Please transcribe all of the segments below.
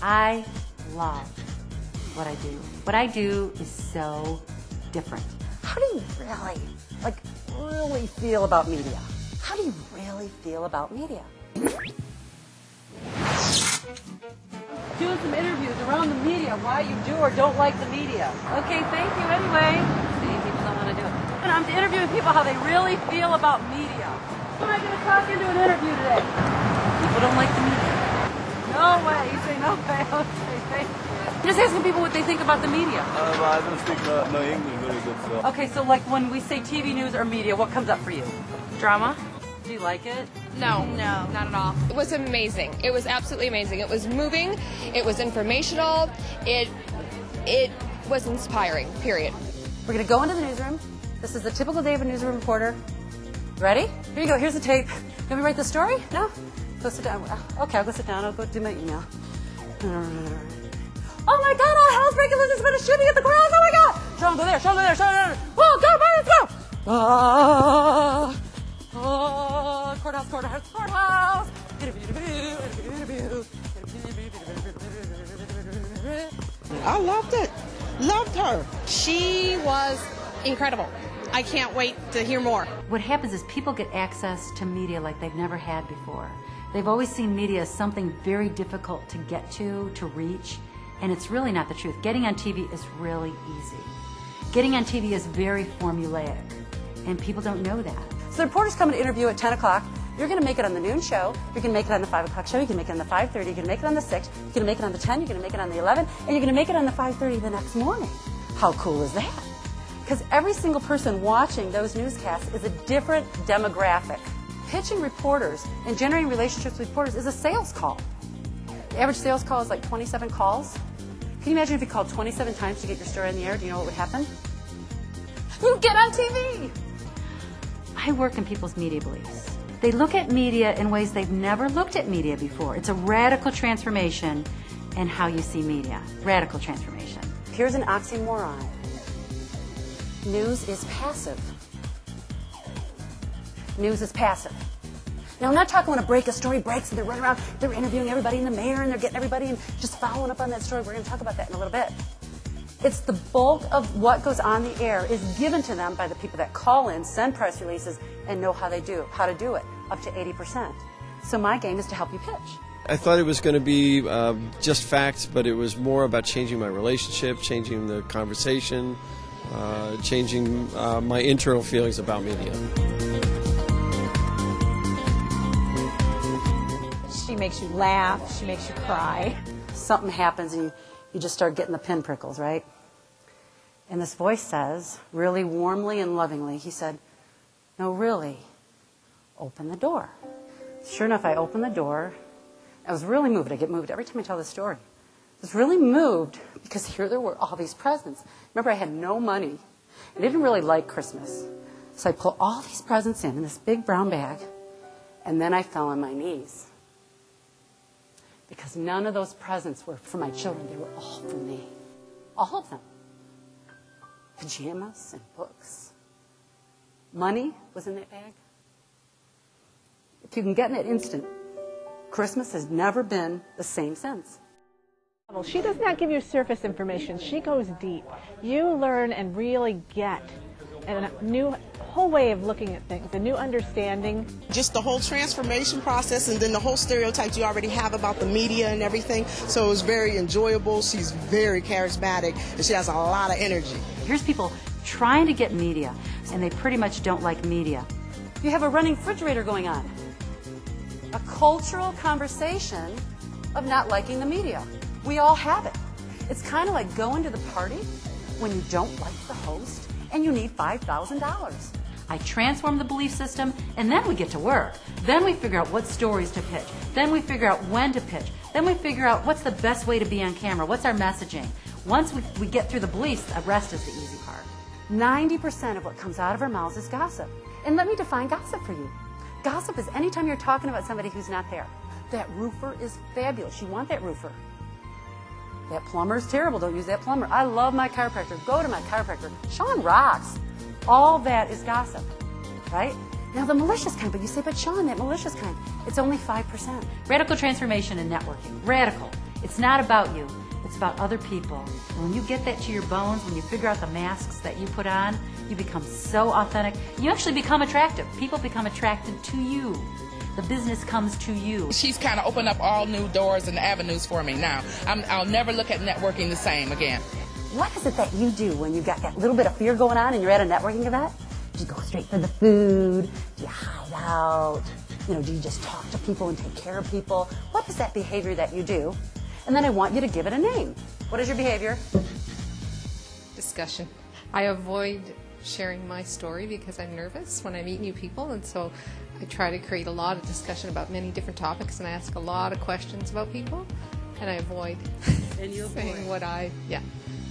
I love what I do. What I do is so different. How do you really feel about media? How do you really feel about media? Doing some interviews around the media, why you do or don't like the media. Okay, thank you anyway. See, people don't want to do it. And I'm interviewing people how they really feel about media. Who am I going to talk into an interview today? People don't like the media. No way. You say no way. Okay, thank you. I'm just asking people what they think about the media. I don't speak no English very good, so. Okay, so like when we say TV news or media, what comes up for you? Drama? Do you like it? No, not at all. It was amazing. It was absolutely amazing. It was moving. It was informational. It was inspiring, period. We're going to go into the newsroom. This is the typical day of a newsroom reporter. Ready? Here you go. Here's the tape. You want me to write the story? No? Go sit down. Okay, I'll go sit down. I'll go do my email. Oh my God, all hell's breaking loose. There's been a shooting at the courthouse. Oh my God. Sean, go there. Sean, go there. Sean, go there. Oh, go, let's go. Courthouse, courthouse, courthouse. Interview. I loved it. Loved her. She was incredible. I can't wait to hear more. What happens is people get access to media like they've never had before. They've always seen media as something very difficult to get to reach, and it's really not the truth. Getting on TV is really easy. Getting on TV is very formulaic, and people don't know that. So the reporters come to interview at 10 o'clock. You're going to make it on the noon show. You can make it on the 5 o'clock show. You can make it on the 5:30. You can make it on the 6. You can make it on the 10. You're going to make it on the 11. And you're going to make it on the 5:30 the next morning. How cool is that? Because every single person watching those newscasts is a different demographic. Pitching reporters and generating relationships with reporters is a sales call. The average sales call is like 27 calls. Can you imagine if you called 27 times to get your story on the air? Do you know what would happen? You'd get on TV. I work in people's media beliefs. They look at media in ways they've never looked at media before. It's a radical transformation in how you see media. Radical transformation. Here's an oxymoron. News is passive. News is passive. Now, I'm not talking when a story breaks and they're running around, they're interviewing everybody in the mayor and they're getting everybody and just following up on that story. We're going to talk about that in a little bit. It's the bulk of what goes on the air is given to them by the people that call in, send press releases, and know how to do it, up to 80%. So my game is to help you pitch. I thought it was going to be just facts, but it was more about changing my relationship, changing the conversation, changing my internal feelings about media. She makes you laugh. She makes you cry. Something happens and you just start getting the pinprickles, right? And this voice says, really warmly and lovingly, he said, no, really, open the door. Sure enough, I opened the door. I was really moved. I get moved every time I tell this story. I was really moved because here there were all these presents. Remember, I had no money. I didn't really like Christmas. So I pulled all these presents in this big brown bag, and then I fell on my knees. Because none of those presents were for my children. They were all for me. All of them. Pajamas and books. Money was in that bag. If you can get in that instant, Christmas has never been the same since. She does not give you surface information. She goes deep. You learn and really get a new whole way of looking at things, a new understanding. Just the whole transformation process and then the whole stereotypes you already have about the media and everything. So it was very enjoyable. She's very charismatic and she has a lot of energy. Here's people trying to get media, and they pretty much don't like media. You have a running refrigerator going on. A cultural conversation of not liking the media. We all have it. It's kind of like going to the party when you don't like the host and you need $5,000. I transform the belief system, and then we get to work. Then we figure out what stories to pitch. Then we figure out when to pitch. Then we figure out what's the best way to be on camera. What's our messaging? Once we get through the beliefs, the rest is the easy part. 90% of what comes out of our mouths is gossip. And let me define gossip for you. Gossip is anytime you're talking about somebody who's not there. That roofer is fabulous. You want that roofer. That plumber is terrible. Don't use that plumber. I love my chiropractor. Go to my chiropractor. Shawn rocks. All that is gossip, right? Now the malicious kind, but you say, but Shawn, that malicious kind, it's only 5%. Radical transformation in networking. Radical. It's not about you. It's about other people. And when you get that to your bones, when you figure out the masks that you put on, you become so authentic. You actually become attractive. People become attracted to you. The business comes to you. She's kind of opened up all new doors and avenues for me now. I'll never look at networking the same again. What is it that you do when you've got that little bit of fear going on and you're at a networking event? Do you go straight for the food? Do you hide out? Do you just talk to people and take care of people? What is that behavior that you do? And then I want you to give it a name. What is your behavior? Discussion. I avoid sharing my story because I'm nervous when I meet new people, and so I try to create a lot of discussion about many different topics, and I ask a lot of questions about people, and I avoid saying what yeah.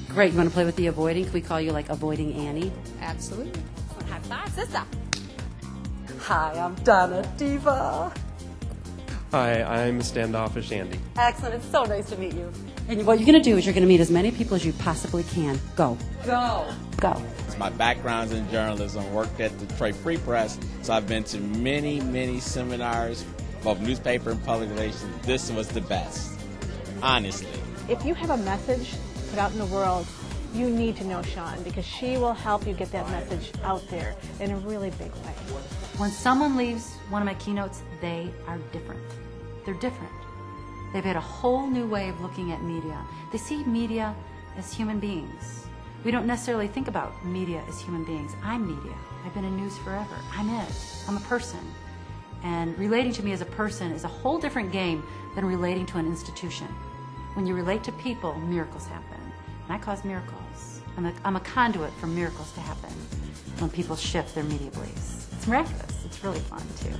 Great. You want to play with the avoiding? Can we call you like Avoiding Annie? Absolutely. High five, sister. Hi, I'm Donna Diva. Hi, I'm Standoffish Andy. Excellent. It's so nice to meet you. And what you're going to do is you're going to meet as many people as you possibly can. Go. Go. Go. My background's in journalism, worked at the Detroit Free Press, so I've been to many, many seminars, both newspaper and public relations. This was the best, honestly. If you have a message to put out in the world, you need to know Shawn, because she will help you get that message out there in a really big way. When someone leaves one of my keynotes, they are different. They're different. They've had a whole new way of looking at media. They see media as human beings. We don't necessarily think about media as human beings. I'm media. I've been in news forever. I'm it. I'm a person. And relating to me as a person is a whole different game than relating to an institution. When you relate to people, miracles happen. And I cause miracles. I'm a conduit for miracles to happen when people shift their media beliefs. It's miraculous. It's really fun, too.